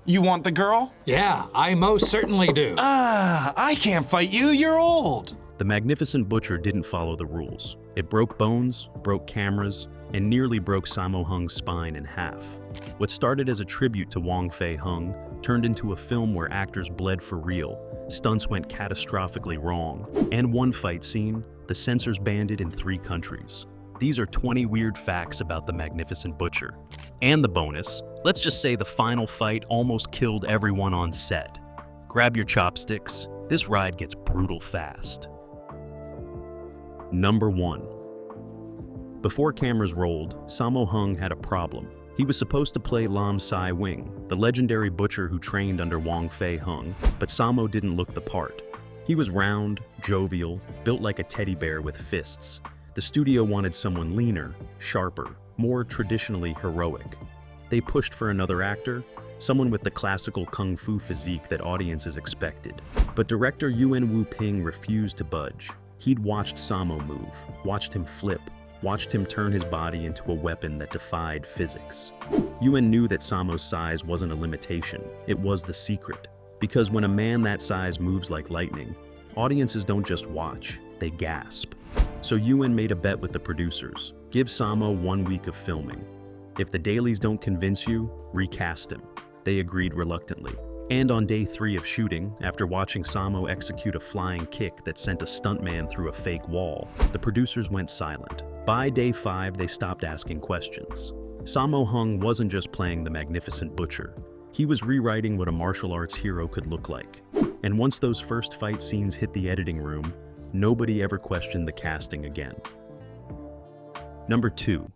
You want the girl? Yeah, I most certainly do. I can't fight you, you're old. The Magnificent Butcher didn't follow the rules. It broke bones, broke cameras, and nearly broke Samo Hung's spine in half. What started as a tribute to Wong Fei-hung turned into a film where actors bled for real, stunts went catastrophically wrong, and one fight scene, the censors banned it in 3 countries. These are 20 weird facts about the Magnificent Butcher. And the bonus, let's just say the final fight almost killed everyone on set. Grab your chopsticks, this ride gets brutal fast. Number 1. Before cameras rolled, Samo Hung had a problem. He was supposed to play Lam Sai-wing, the legendary butcher who trained under Wong Fei-hung, but Samo didn't look the part. He was round, jovial, built like a teddy bear with fists. The studio wanted someone leaner, sharper, more traditionally heroic. They pushed for another actor, someone with the classical kung fu physique that audiences expected. But director Yuen Wu-ping refused to budge. He'd watched Samo move, watched him flip, watched him turn his body into a weapon that defied physics. Yuen knew that Samo's size wasn't a limitation, it was the secret. Because when a man that size moves like lightning, audiences don't just watch, they gasp. So Yuen made a bet with the producers. Give Samo 1 week of filming. If the dailies don't convince you, recast him. They agreed reluctantly. And on day 3 of shooting, after watching Samo execute a flying kick that sent a stuntman through a fake wall, the producers went silent. By day 5, they stopped asking questions. Samo Hung wasn't just playing the Magnificent Butcher. He was rewriting what a martial arts hero could look like. And once those first fight scenes hit the editing room, nobody ever questioned the casting again. Number 2.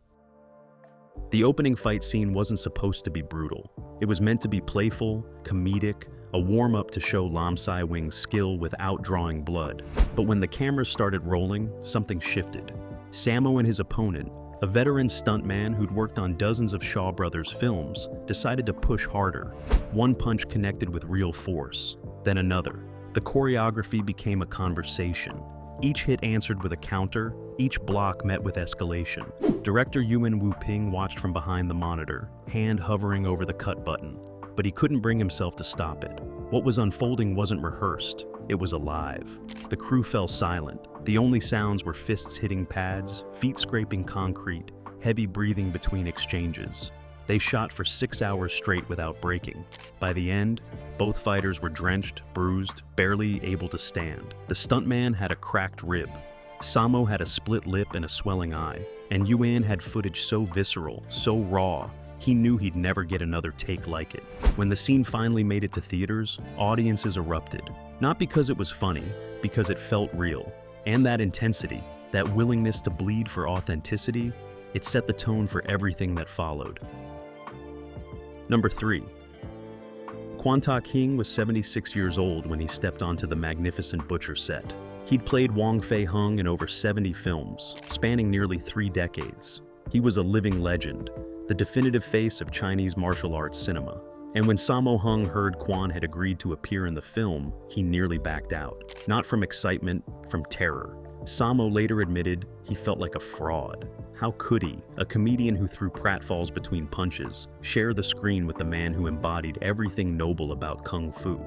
The opening fight scene wasn't supposed to be brutal. It was meant to be playful, comedic, a warm-up to show Lam Sai-wing's skill without drawing blood. But when the cameras started rolling, something shifted. Samo and his opponent, a veteran stuntman who'd worked on dozens of Shaw Brothers films, decided to push harder. One punch connected with real force, then another. The choreography became a conversation. Each hit answered with a counter, each block met with escalation. Director Yuen Wu-ping watched from behind the monitor, hand hovering over the cut button, but he couldn't bring himself to stop it. What was unfolding wasn't rehearsed, it was alive. The crew fell silent. The only sounds were fists hitting pads, feet scraping concrete, heavy breathing between exchanges. They shot for 6 hours straight without breaking. By the end, both fighters were drenched, bruised, barely able to stand. The stuntman had a cracked rib. Samo had a split lip and a swelling eye. And Yuen had footage so visceral, so raw, he knew he'd never get another take like it. When the scene finally made it to theaters, audiences erupted. Not because it was funny, because it felt real. And that intensity, that willingness to bleed for authenticity, it set the tone for everything that followed. Number 3. Kwan Tak-hing was 76 years old when he stepped onto the Magnificent Butcher set. He'd played Wong Fei-hung in over 70 films, spanning nearly 3 decades. He was a living legend, the definitive face of Chinese martial arts cinema. And when Samo Hung heard Kwan had agreed to appear in the film, he nearly backed out. Not from excitement, from terror. Samo later admitted he felt like a fraud. How could he, a comedian who threw pratfalls between punches, share the screen with the man who embodied everything noble about kung fu?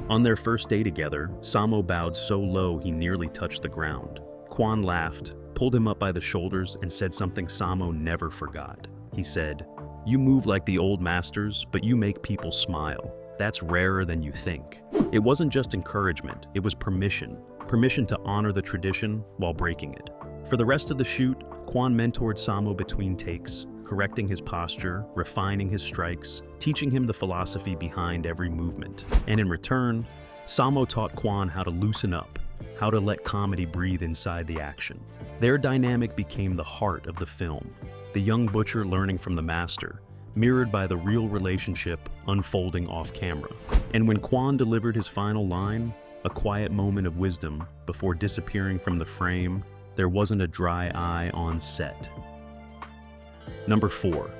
On their first day together, Samo bowed so low he nearly touched the ground. Kwan laughed, pulled him up by the shoulders, and said something Samo never forgot. He said, "You move like the old masters, but you make people smile. That's rarer than you think." It wasn't just encouragement, it was permission. Permission to honor the tradition while breaking it. For the rest of the shoot, Kwan mentored Samo between takes, correcting his posture, refining his strikes, teaching him the philosophy behind every movement. And in return, Samo taught Kwan how to loosen up, how to let comedy breathe inside the action. Their dynamic became the heart of the film, the young butcher learning from the master, mirrored by the real relationship unfolding off camera. And when Kwan delivered his final line, a quiet moment of wisdom before disappearing from the frame, there wasn't a dry eye on set. Number 4.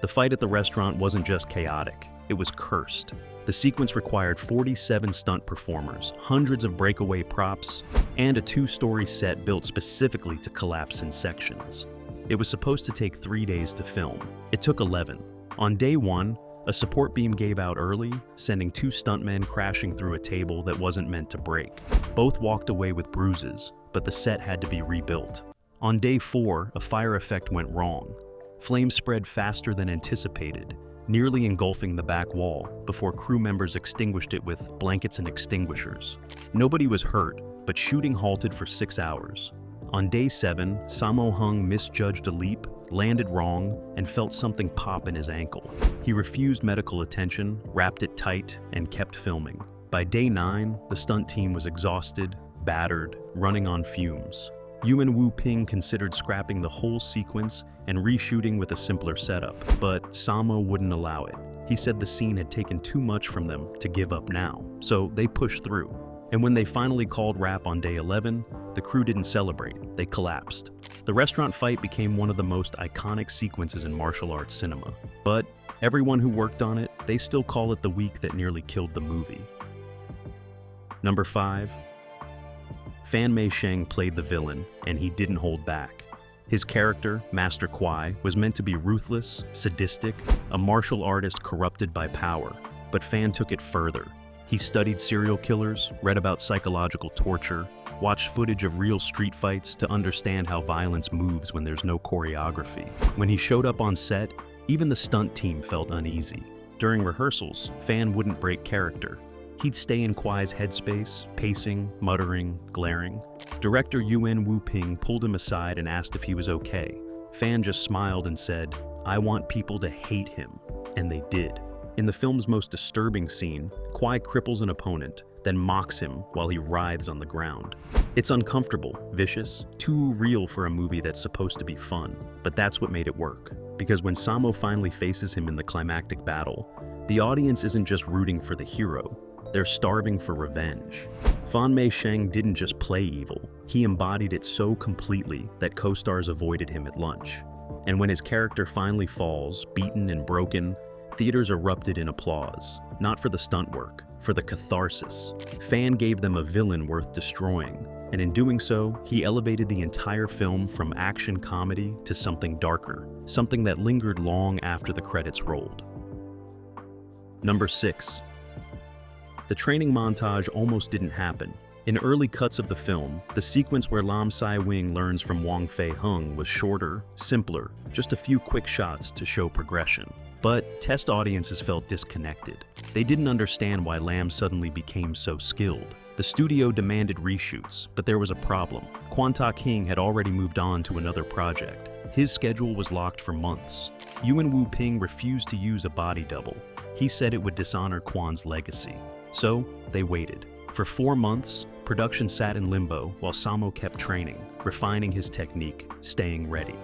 The fight at the restaurant wasn't just chaotic, it was cursed. The sequence required 47 stunt performers, hundreds of breakaway props, and a 2-story set built specifically to collapse in sections. It was supposed to take 3 days to film. It took 11. On day 1, A support beam gave out early, sending 2 stuntmen crashing through a table that wasn't meant to break. Both walked away with bruises, but the set had to be rebuilt. On day 4, a fire effect went wrong. Flames spread faster than anticipated, nearly engulfing the back wall before crew members extinguished it with blankets and extinguishers. Nobody was hurt, but shooting halted for 6 hours. On day 7, Samo Hung misjudged a leap, landed wrong, and felt something pop in his ankle. He refused medical attention, wrapped it tight, and kept filming. By day 9, the stunt team was exhausted, battered, running on fumes. Yuen Woo-ping considered scrapping the whole sequence and reshooting with a simpler setup, but Samo wouldn't allow it. He said the scene had taken too much from them to give up now, so they pushed through. And when they finally called wrap on day 11, the crew didn't celebrate, they collapsed. The restaurant fight became one of the most iconic sequences in martial arts cinema. But everyone who worked on it, they still call it the week that nearly killed the movie. Number 5. Fan Mei Sheng played the villain, and he didn't hold back. His character, Master Kwai, was meant to be ruthless, sadistic, a martial artist corrupted by power, but Fan took it further. He studied serial killers, read about psychological torture, watched footage of real street fights to understand how violence moves when there's no choreography. When he showed up on set, even the stunt team felt uneasy. During rehearsals, Fan wouldn't break character. He'd stay in Kwai's headspace, pacing, muttering, glaring. Director Yuen Woo-ping pulled him aside and asked if he was okay. Fan just smiled and said, "I want people to hate him," and they did. In the film's most disturbing scene, Kwai cripples an opponent, then mocks him while he writhes on the ground. It's uncomfortable, vicious, too real for a movie that's supposed to be fun, but that's what made it work. Because when Samo finally faces him in the climactic battle, the audience isn't just rooting for the hero, they're starving for revenge. Fan Mei Sheng didn't just play evil, he embodied it so completely that co-stars avoided him at lunch. And when his character finally falls, beaten and broken, theaters erupted in applause, not for the stunt work, for the catharsis. Fan gave them a villain worth destroying, and in doing so, he elevated the entire film from action comedy to something darker, something that lingered long after the credits rolled. Number 6. The training montage almost didn't happen. In early cuts of the film, the sequence where Lam Sai-wing learns from Wong Fei-hung was shorter, simpler, just a few quick shots to show progression. But test audiences felt disconnected. They didn't understand why Lam suddenly became so skilled. The studio demanded reshoots, but there was a problem. Kwan Tak-hing had already moved on to another project. His schedule was locked for months. Yuen Woo-ping refused to use a body double. He said it would dishonor Kwan's legacy. So, they waited. For 4 months, production sat in limbo while Samo kept training, refining his technique, staying ready.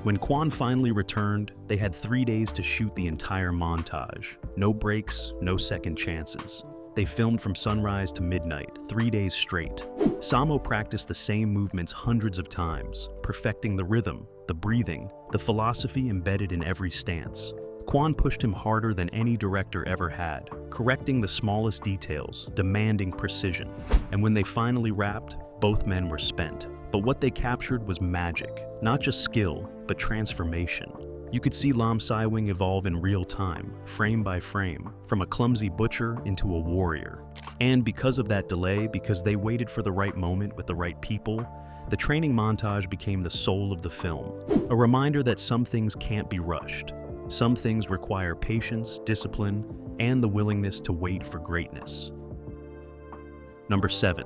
When Kwan finally returned, they had 3 days to shoot the entire montage. No breaks, no second chances. They filmed from sunrise to midnight, 3 days straight. Samo practiced the same movements hundreds of times, perfecting the rhythm, the breathing, the philosophy embedded in every stance. Kwan pushed him harder than any director ever had, correcting the smallest details, demanding precision. And when they finally wrapped, both men were spent. But what they captured was magic, not just skill, but transformation. You could see Lam Sai-wing evolve in real time, frame by frame, from a clumsy butcher into a warrior. And because of that delay, because they waited for the right moment with the right people, the training montage became the soul of the film. A reminder that some things can't be rushed. Some things require patience, discipline, and the willingness to wait for greatness. Number 7.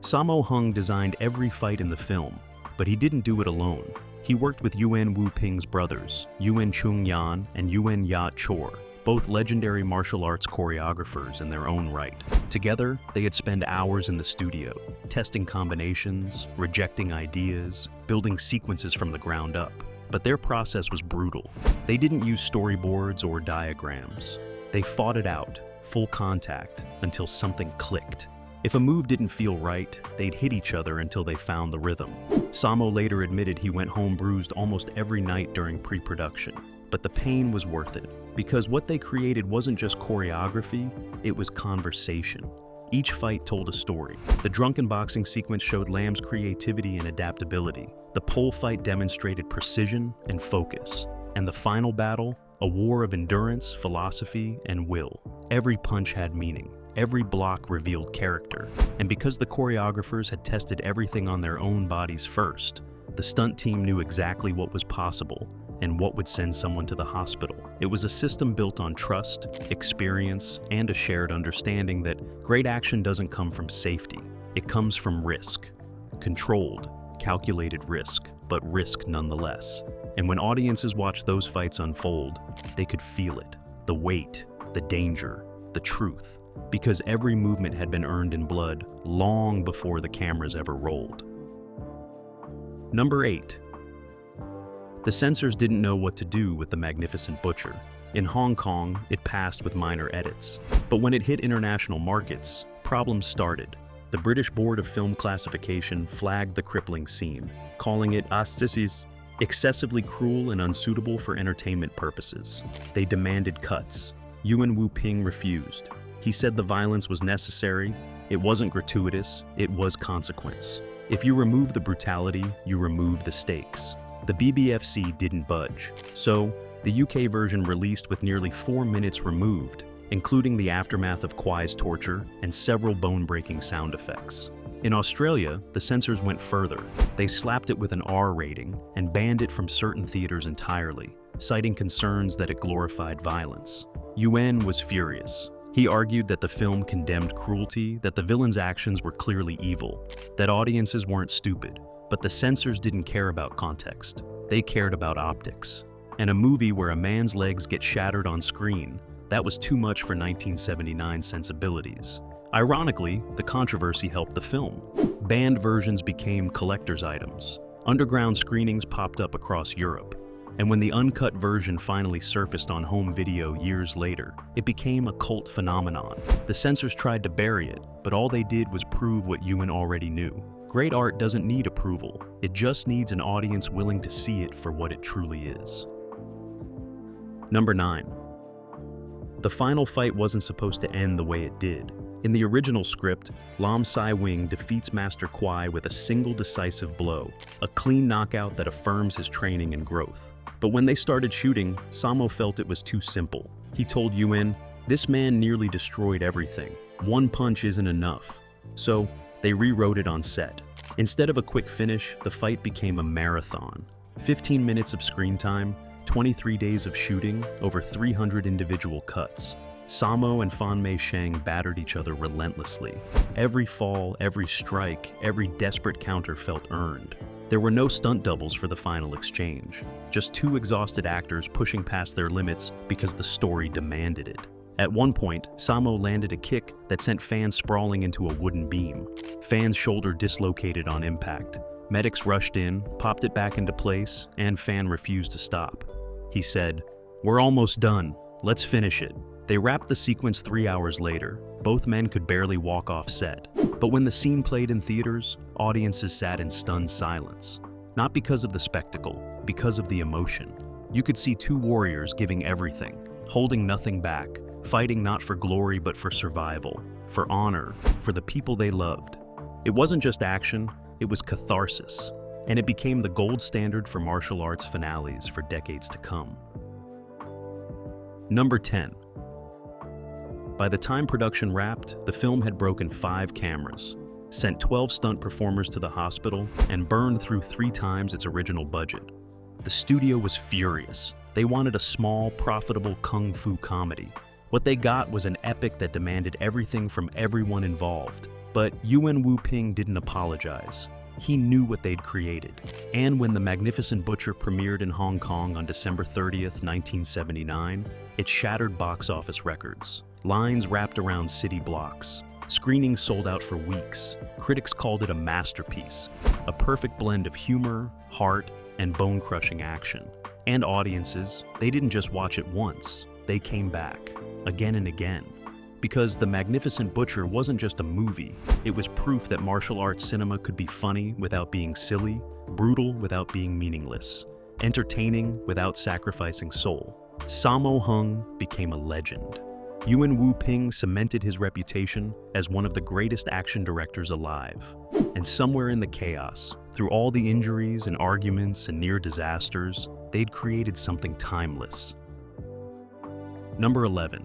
Samo Hung designed every fight in the film, but he didn't do it alone. He worked with Yuen Woo-ping's brothers, Yuen Chung-yan and Yuen Ya-chor, both legendary martial arts choreographers in their own right. Together, they had spent hours in the studio, testing combinations, rejecting ideas, building sequences from the ground up. But their process was brutal. They didn't use storyboards or diagrams. They fought it out, full contact, until something clicked. If a move didn't feel right, they'd hit each other until they found the rhythm. Samo later admitted he went home bruised almost every night during pre-production. But the pain was worth it, because what they created wasn't just choreography, it was conversation. Each fight told a story. The drunken boxing sequence showed Lam's creativity and adaptability. The pole fight demonstrated precision and focus. And the final battle, A war of endurance, philosophy, and will. Every punch had meaning. Every block revealed character. And because the choreographers had tested everything on their own bodies first, the stunt team knew exactly what was possible and what would send someone to the hospital. It was a system built on trust, experience, and a shared understanding that great action doesn't come from safety. It comes from risk. Controlled, calculated risk, but risk nonetheless. And when audiences watched those fights unfold, they could feel it. The weight, the danger, the truth. Because every movement had been earned in blood long before the cameras ever rolled. Number 8. The censors didn't know what to do with The Magnificent Butcher. In Hong Kong, it passed with minor edits. But when it hit international markets, problems started. The British Board of Film Classification flagged the crippling scene, calling it sissies, excessively cruel and unsuitable for entertainment purposes. They demanded cuts. Yuan Wu-ping refused. He said the violence was necessary, it wasn't gratuitous, it was consequence. If you remove the brutality, you remove the stakes. The BBFC didn't budge, so the UK version released with nearly 4 minutes removed, including the aftermath of Kwai's torture and several bone-breaking sound effects. In Australia, the censors went further. They slapped it with an R rating and banned it from certain theaters entirely, citing concerns that it glorified violence. Yuan was furious. He argued that the film condemned cruelty, that the villain's actions were clearly evil, that audiences weren't stupid. But the censors didn't care about context. They cared about optics. And a movie where a man's legs get shattered on screen, that was too much for 1979 sensibilities. Ironically, the controversy helped the film. Banned versions became collector's items. Underground screenings popped up across Europe. And when the uncut version finally surfaced on home video years later, it became a cult phenomenon. The censors tried to bury it, but all they did was prove what Yuan already knew. Great art doesn't need approval. It just needs an audience willing to see it for what it truly is. Number 9. The final fight wasn't supposed to end the way it did. In the original script, Lam Sai-wing defeats Master Kwai with a single decisive blow, a clean knockout that affirms his training and growth. But when they started shooting, Samo felt it was too simple. He told Yuan, "This man nearly destroyed everything. One punch isn't enough." So they rewrote it on set. Instead of a quick finish, the fight became a marathon. 15 minutes of screen time, 23 days of shooting, over 300 individual cuts. Samo and Fan Mei Sheng battered each other relentlessly. Every fall, every strike, every desperate counter felt earned. There were no stunt doubles for the final exchange, just 2 exhausted actors pushing past their limits because the story demanded it. At one point, Samo landed a kick that sent Fan sprawling into a wooden beam. Fan's shoulder dislocated on impact. Medics rushed in, popped it back into place, and Fan refused to stop. He said, "We're almost done. Let's finish it." They wrapped the sequence 3 hours later. Both men could barely walk off set. But when the scene played in theaters, audiences sat in stunned silence. Not because of the spectacle, because of the emotion. You could see 2 warriors giving everything, holding nothing back, fighting not for glory but for survival, for honor, for the people they loved. It wasn't just action, it was catharsis, and it became the gold standard for martial arts finales for decades to come. Number 10. By the time production wrapped, the film had broken 5 cameras, sent 12 stunt performers to the hospital, and burned through 3 times its original budget. The studio was furious. They wanted a small, profitable kung fu comedy. What they got was an epic that demanded everything from everyone involved. But Yuan Wu-ping didn't apologize. He knew what they'd created. And when The Magnificent Butcher premiered in Hong Kong on December 30th, 1979, it shattered box office records. Lines wrapped around city blocks. Screenings sold out for weeks. Critics called it a masterpiece, a perfect blend of humor, heart, and bone-crushing action. And audiences, they didn't just watch it once, they came back, again and again. Because The Magnificent Butcher wasn't just a movie, it was proof that martial arts cinema could be funny without being silly, brutal without being meaningless, entertaining without sacrificing soul. Sammo Hung became a legend. Yuan Wu-ping cemented his reputation as one of the greatest action directors alive. And somewhere in the chaos, through all the injuries and arguments and near disasters, they'd created something timeless. Number 11.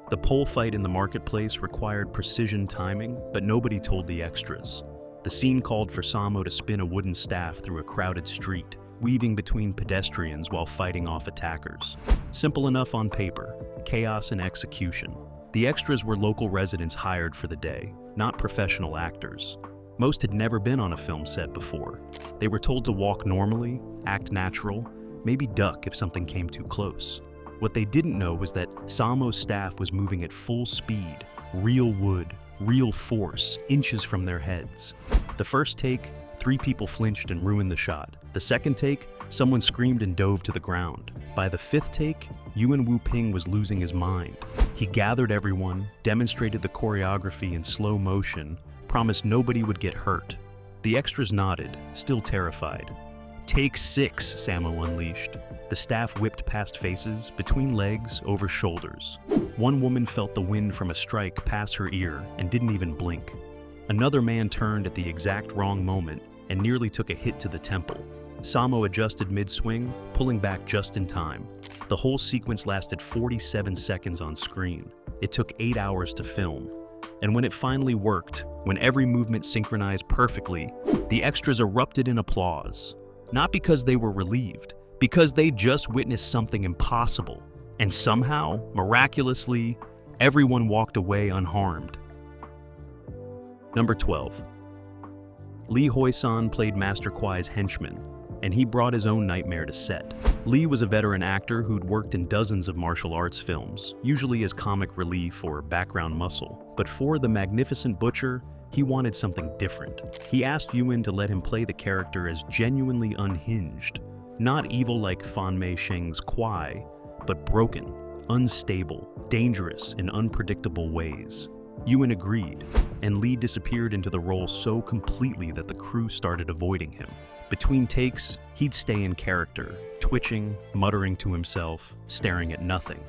The pole fight in the marketplace required precision timing, but nobody told the extras. The scene called for Samo to spin a wooden staff through a crowded street, weaving between pedestrians while fighting off attackers. Simple enough on paper, chaos in execution. The extras were local residents hired for the day, not professional actors. Most had never been on a film set before. They were told to walk normally, act natural, maybe duck if something came too close. What they didn't know was that Samo's staff was moving at full speed, real wood, real force, inches from their heads. The first take, 3 people flinched and ruined the shot. The second take, someone screamed and dove to the ground. By the 5th take, Yuen Wu-ping was losing his mind. He gathered everyone, demonstrated the choreography in slow motion, promised nobody would get hurt. The extras nodded, still terrified. Take 6, Samo unleashed. The staff whipped past faces, between legs, over shoulders. One woman felt the wind from a strike pass her ear and didn't even blink. Another man turned at the exact wrong moment and nearly took a hit to the temple. Samo adjusted mid-swing, pulling back just in time. The whole sequence lasted 47 seconds on screen. It took 8 hours to film. And when it finally worked, when every movement synchronized perfectly, the extras erupted in applause. Not because they were relieved, because they just witnessed something impossible. And somehow, miraculously, everyone walked away unharmed. Number 12. Lee Hoi-sang played Master Kwai's henchman, and he brought his own nightmare to set. Lee was a veteran actor who'd worked in dozens of martial arts films, usually as comic relief or background muscle. But for The Magnificent Butcher, he wanted something different. He asked Yuen to let him play the character as genuinely unhinged. Not evil like Fan Mei Sheng's Kwai, but broken, unstable, dangerous in unpredictable ways. Yuen agreed, and Lee disappeared into the role so completely that the crew started avoiding him. Between takes, he'd stay in character, twitching, muttering to himself, staring at nothing.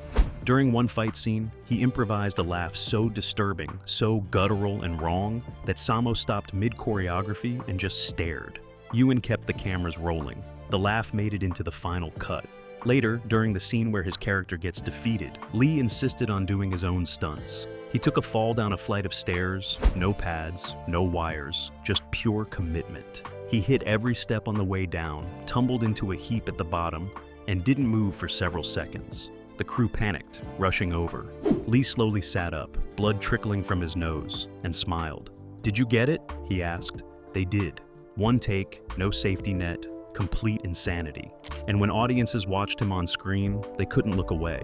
During one fight scene, he improvised a laugh so disturbing, so guttural and wrong, that Samo stopped mid-choreography and just stared. Yuen kept the cameras rolling. The laugh made it into the final cut. Later, during the scene where his character gets defeated, Lee insisted on doing his own stunts. He took a fall down a flight of stairs, no pads, no wires, just pure commitment. He hit every step on the way down, tumbled into a heap at the bottom, and didn't move for several seconds. The crew panicked, rushing over. Lee slowly sat up, blood trickling from his nose, and smiled. "Did you get it?" he asked. They did. One take, no safety net, complete insanity. And when audiences watched him on screen, they couldn't look away.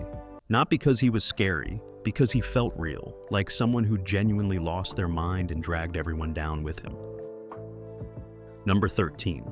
Not because he was scary, because he felt real, like someone who genuinely lost their mind and dragged everyone down with him. Number 13.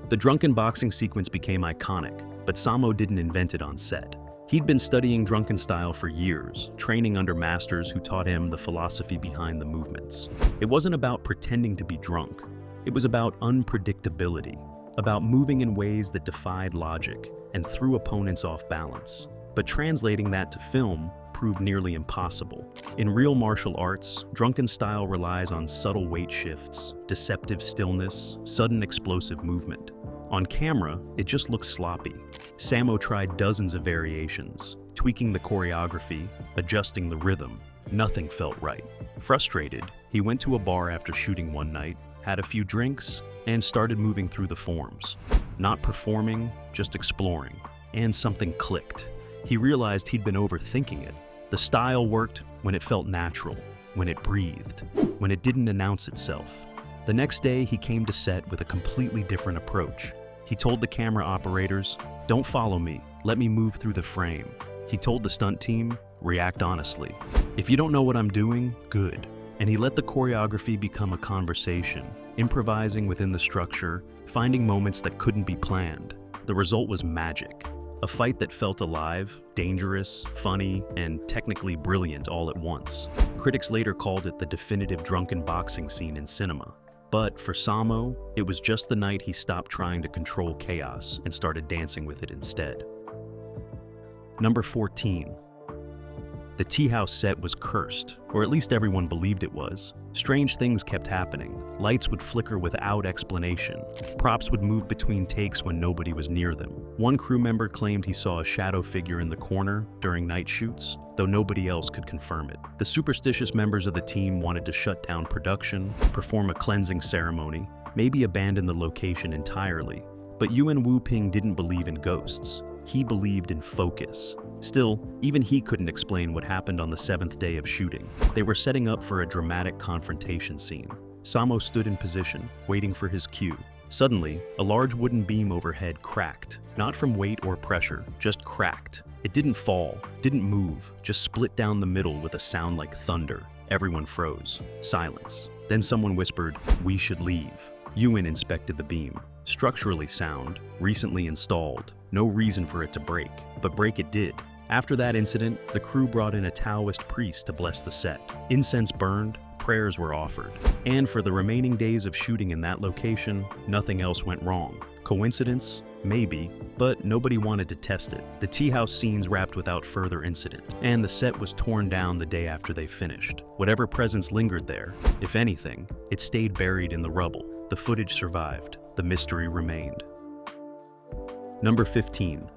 The drunken boxing sequence became iconic, but Samo didn't invent it on set. He'd been studying drunken style for years, training under masters who taught him the philosophy behind the movements. It wasn't about pretending to be drunk. It was about unpredictability, about moving in ways that defied logic and threw opponents off balance. But translating that to film proved nearly impossible. In real martial arts, drunken style relies on subtle weight shifts, deceptive stillness, sudden explosive movement. On camera, it just looks sloppy. Samo tried dozens of variations, tweaking the choreography, adjusting the rhythm. Nothing felt right. Frustrated, he went to a bar after shooting one night, had a few drinks, and started moving through the forms. Not performing, just exploring. And something clicked. He realized he'd been overthinking it. The style worked when it felt natural, when it breathed, when it didn't announce itself. The next day, he came to set with a completely different approach. He told the camera operators, "Don't follow me, let me move through the frame." He told the stunt team, "React honestly. If you don't know what I'm doing, good." And he let the choreography become a conversation, improvising within the structure, finding moments that couldn't be planned. The result was magic. A fight that felt alive, dangerous, funny, and technically brilliant all at once. Critics later called it the definitive drunken boxing scene in cinema. But for Samo, it was just the night he stopped trying to control chaos and started dancing with it instead. Number 14. The tea house set was cursed, or at least everyone believed it was. Strange things kept happening. Lights would flicker without explanation. Props would move between takes when nobody was near them. One crew member claimed he saw a shadow figure in the corner during night shoots, though nobody else could confirm it. The superstitious members of the team wanted to shut down production, perform a cleansing ceremony, maybe abandon the location entirely. But Yuen Wu-ping didn't believe in ghosts. He believed in focus. Still, even he couldn't explain what happened on the 7th day of shooting. They were setting up for a dramatic confrontation scene. Samo stood in position, waiting for his cue. Suddenly, a large wooden beam overhead cracked, not from weight or pressure, just cracked. It didn't fall, didn't move, just split down the middle with a sound like thunder. Everyone froze. Silence. Then someone whispered, "We should leave." Yuen inspected the beam. Structurally sound, recently installed, no reason for it to break, but break it did. After that incident, the crew brought in a Taoist priest to bless the set. Incense burned, prayers were offered. And for the remaining days of shooting in that location, nothing else went wrong. Coincidence? Maybe, but nobody wanted to test it. The tea house scenes wrapped without further incident, and the set was torn down the day after they finished. Whatever presence lingered there, if anything, it stayed buried in the rubble. The footage survived. The mystery remained. Number 15.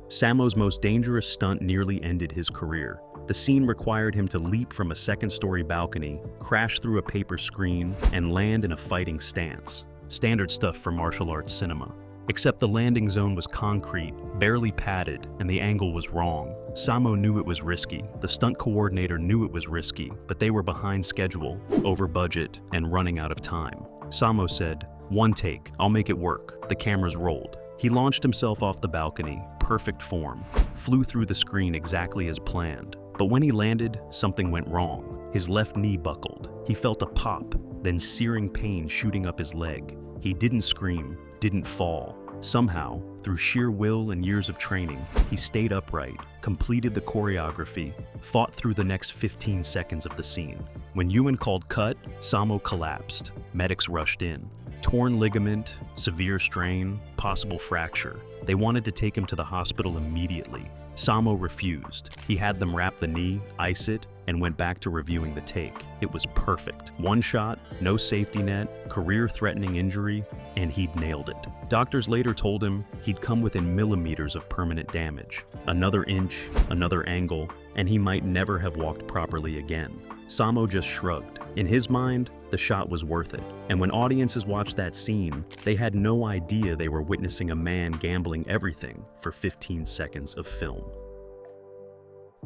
Samo's most dangerous stunt nearly ended his career. The scene required him to leap from a second-story balcony, crash through a paper screen, and land in a fighting stance. Standard stuff for martial arts cinema. Except the landing zone was concrete, barely padded, and the angle was wrong. Samo knew it was risky. The stunt coordinator knew it was risky, but they were behind schedule, over budget, and running out of time. Samo said, "One take, I'll make it work." The cameras rolled. He launched himself off the balcony, perfect form, flew through the screen exactly as planned. But when he landed, something went wrong. His left knee buckled. He felt a pop, then searing pain shooting up his leg. He didn't scream, didn't fall. Somehow, through sheer will and years of training, he stayed upright, completed the choreography, fought through the next 15 seconds of the scene. When Yuen called cut, Samo collapsed. Medics rushed in. Torn ligament, severe strain, possible fracture. They wanted to take him to the hospital immediately. Samo refused. He had them wrap the knee, ice it, and went back to reviewing the take. It was perfect. One shot, no safety net, career-threatening injury, and he'd nailed it. Doctors later told him he'd come within millimeters of permanent damage. Another inch, another angle, and he might never have walked properly again. Samo just shrugged. In his mind, the shot was worth it. And when audiences watched that scene, they had no idea they were witnessing a man gambling everything for 15 seconds of film.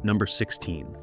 Number 16.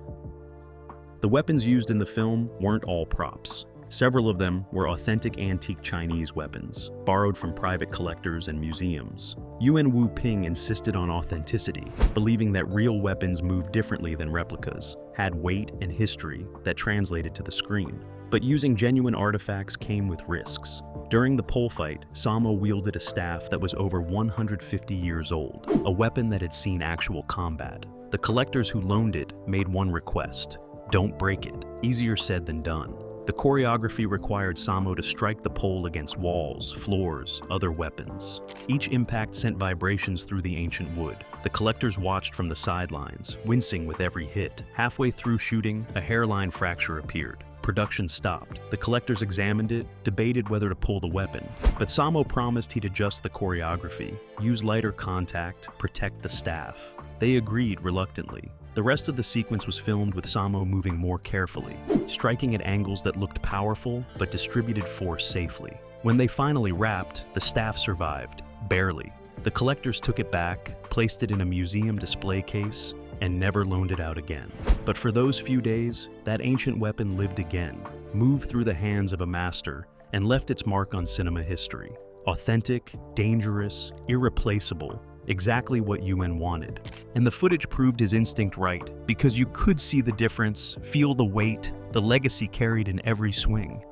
The weapons used in the film weren't all props. Several of them were authentic antique Chinese weapons, borrowed from private collectors and museums. Yuen Wu-ping insisted on authenticity, believing that real weapons moved differently than replicas, had weight and history that translated to the screen. But using genuine artifacts came with risks. During the pole fight, Samo wielded a staff that was over 150 years old, a weapon that had seen actual combat. The collectors who loaned it made one request: don't break it. Easier said than done. The choreography required Samo to strike the pole against walls, floors, other weapons. Each impact sent vibrations through the ancient wood. The collectors watched from the sidelines, wincing with every hit. Halfway through shooting, a hairline fracture appeared. Production stopped. The collectors examined it, debated whether to pull the weapon. But Samo promised he'd adjust the choreography, use lighter contact, protect the staff. They agreed reluctantly. The rest of the sequence was filmed with Samo moving more carefully, striking at angles that looked powerful but distributed force safely. When they finally wrapped, the staff survived, barely. The collectors took it back, placed it in a museum display case, and never loaned it out again. But for those few days, that ancient weapon lived again, moved through the hands of a master, and left its mark on cinema history. Authentic, dangerous, irreplaceable, exactly what Yuen wanted. And the footage proved his instinct right, because you could see the difference, feel the weight, the legacy carried in every swing.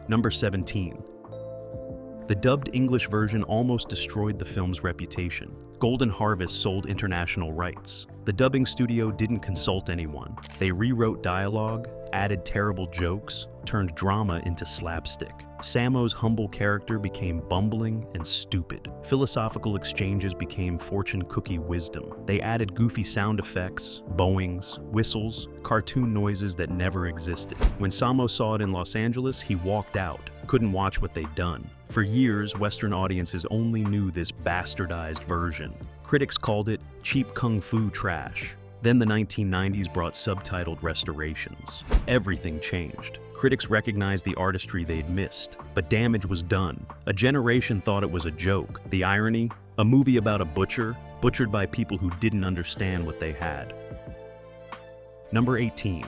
Number 17. The dubbed English version almost destroyed the film's reputation. Golden Harvest sold international rights. The dubbing studio didn't consult anyone. They rewrote dialogue, added terrible jokes, turned drama into slapstick. Samo's humble character became bumbling and stupid. Philosophical exchanges became fortune cookie wisdom. They added goofy sound effects, bowings, whistles, cartoon noises that never existed. When Samo saw it in Los Angeles, he walked out, couldn't watch what they'd done. For years, Western audiences only knew this bastardized version. Critics called it cheap kung fu trash. Then the 1990s brought subtitled restorations. Everything changed. Critics recognized the artistry they'd missed, but damage was done. A generation thought it was a joke. The irony? A movie about a butcher, butchered by people who didn't understand what they had. Number 18.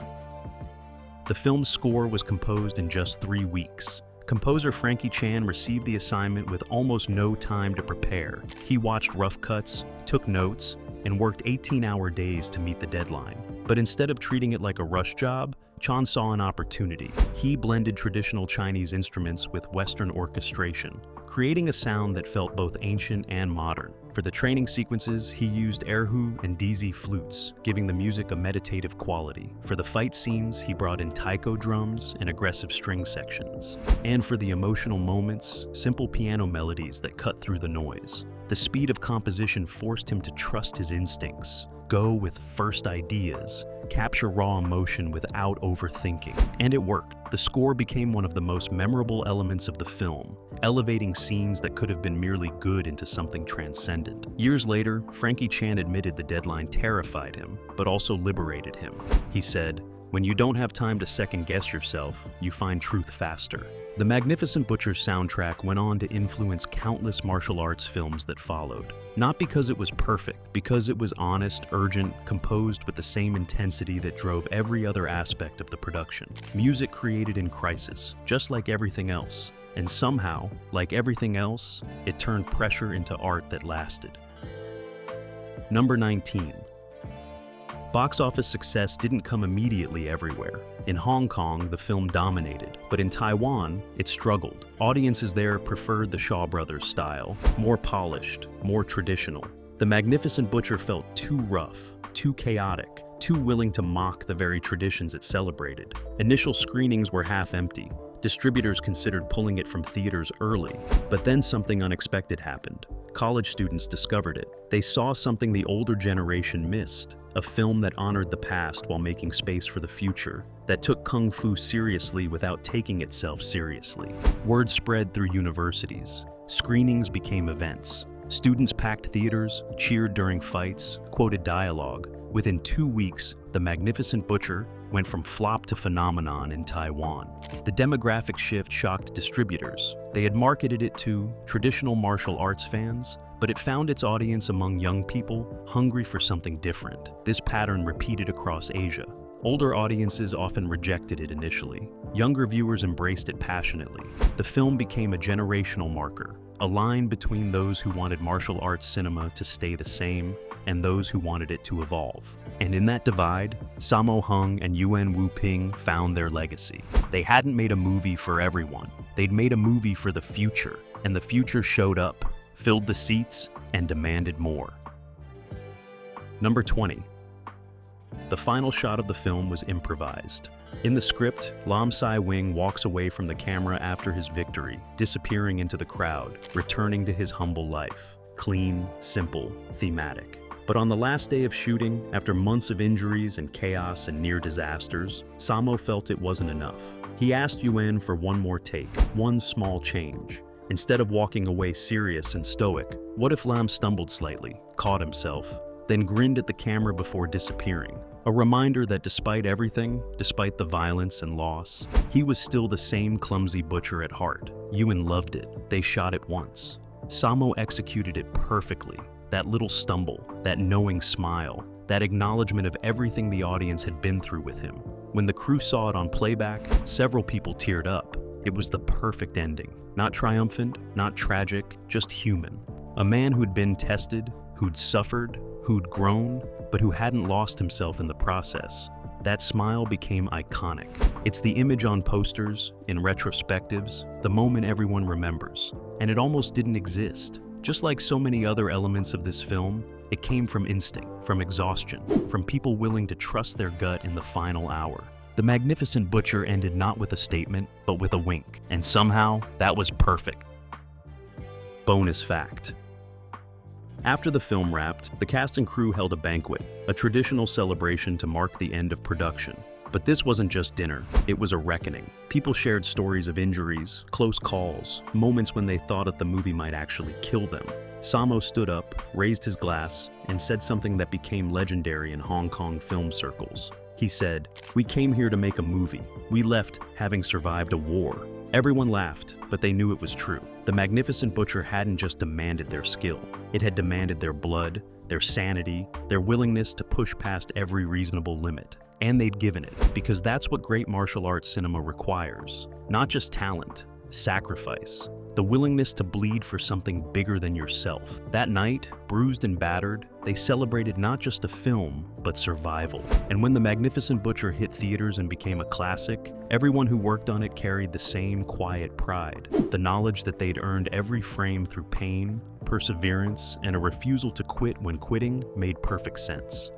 The film's score was composed in just 3 weeks. Composer Frankie Chan received the assignment with almost no time to prepare. He watched rough cuts, took notes, and worked 18-hour days to meet the deadline. But instead of treating it like a rush job, Chan saw an opportunity. He blended traditional Chinese instruments with Western orchestration, creating a sound that felt both ancient and modern. For the training sequences, he used erhu and dizi flutes, giving the music a meditative quality. For the fight scenes, he brought in taiko drums and aggressive string sections. And for the emotional moments, simple piano melodies that cut through the noise. The speed of composition forced him to trust his instincts, go with first ideas, capture raw emotion without overthinking. And it worked. The score became one of the most memorable elements of the film, elevating scenes that could have been merely good into something transcendent. Years later, Frankie Chan admitted the deadline terrified him, but also liberated him. He said, "When you don't have time to second-guess yourself, you find truth faster." The Magnificent Butcher's soundtrack went on to influence countless martial arts films that followed. Not because it was perfect, because it was honest, urgent, composed with the same intensity that drove every other aspect of the production. Music created in crisis, just like everything else. And somehow, like everything else, it turned pressure into art that lasted. Number 19. Box office success didn't come immediately everywhere. In Hong Kong, the film dominated, but in Taiwan, it struggled. Audiences there preferred the Shaw Brothers style, more polished, more traditional. The Magnificent Butcher felt too rough, too chaotic, too willing to mock the very traditions it celebrated. Initial screenings were half empty. Distributors considered pulling it from theaters early, but then something unexpected happened. College students discovered it. They saw something the older generation missed, a film that honored the past while making space for the future, that took kung fu seriously without taking itself seriously. Word spread through universities. Screenings became events. Students packed theaters, cheered during fights, quoted dialogue. Within 2 weeks, The Magnificent Butcher went from flop to phenomenon in Taiwan. The demographic shift shocked distributors. They had marketed it to traditional martial arts fans, but it found its audience among young people hungry for something different. This pattern repeated across Asia. Older audiences often rejected it initially. Younger viewers embraced it passionately. The film became a generational marker, a line between those who wanted martial arts cinema to stay the same and those who wanted it to evolve. And in that divide, Sammo Hung and Yuen Wu-ping found their legacy. They hadn't made a movie for everyone. They'd made a movie for the future, and the future showed up, filled the seats, and demanded more. Number 20. The final shot of the film was improvised. In the script, Lam Sai-wing walks away from the camera after his victory, disappearing into the crowd, returning to his humble life. Clean, simple, thematic. But on the last day of shooting, after months of injuries and chaos and near disasters, Samo felt it wasn't enough. He asked Yuen for one more take, one small change. Instead of walking away serious and stoic, what if Lam stumbled slightly, caught himself, then grinned at the camera before disappearing? A reminder that despite everything, despite the violence and loss, he was still the same clumsy butcher at heart. Yuen loved it. They shot it once. Samo executed it perfectly. That little stumble, that knowing smile, that acknowledgement of everything the audience had been through with him. When the crew saw it on playback, several people teared up. It was the perfect ending. Not triumphant, not tragic, just human. A man who'd been tested, who'd suffered, who'd grown, but who hadn't lost himself in the process. That smile became iconic. It's the image on posters, in retrospectives, the moment everyone remembers. And it almost didn't exist. Just like so many other elements of this film, it came from instinct, from exhaustion, from people willing to trust their gut in the final hour. The Magnificent Butcher ended not with a statement, but with a wink, and somehow that was perfect. Bonus fact. After the film wrapped, the cast and crew held a banquet, a traditional celebration to mark the end of production. But this wasn't just dinner, it was a reckoning. People shared stories of injuries, close calls, moments when they thought that the movie might actually kill them. Samo stood up, raised his glass, and said something that became legendary in Hong Kong film circles. He said, "We came here to make a movie. We left having survived a war." Everyone laughed, but they knew it was true. The Magnificent Butcher hadn't just demanded their skill. It had demanded their blood, their sanity, their willingness to push past every reasonable limit. And they'd given it, because that's what great martial arts cinema requires. Not just talent, sacrifice. The willingness to bleed for something bigger than yourself. That night, bruised and battered, they celebrated not just a film, but survival. And when The Magnificent Butcher hit theaters and became a classic, everyone who worked on it carried the same quiet pride. The knowledge that they'd earned every frame through pain, perseverance, and a refusal to quit when quitting made perfect sense.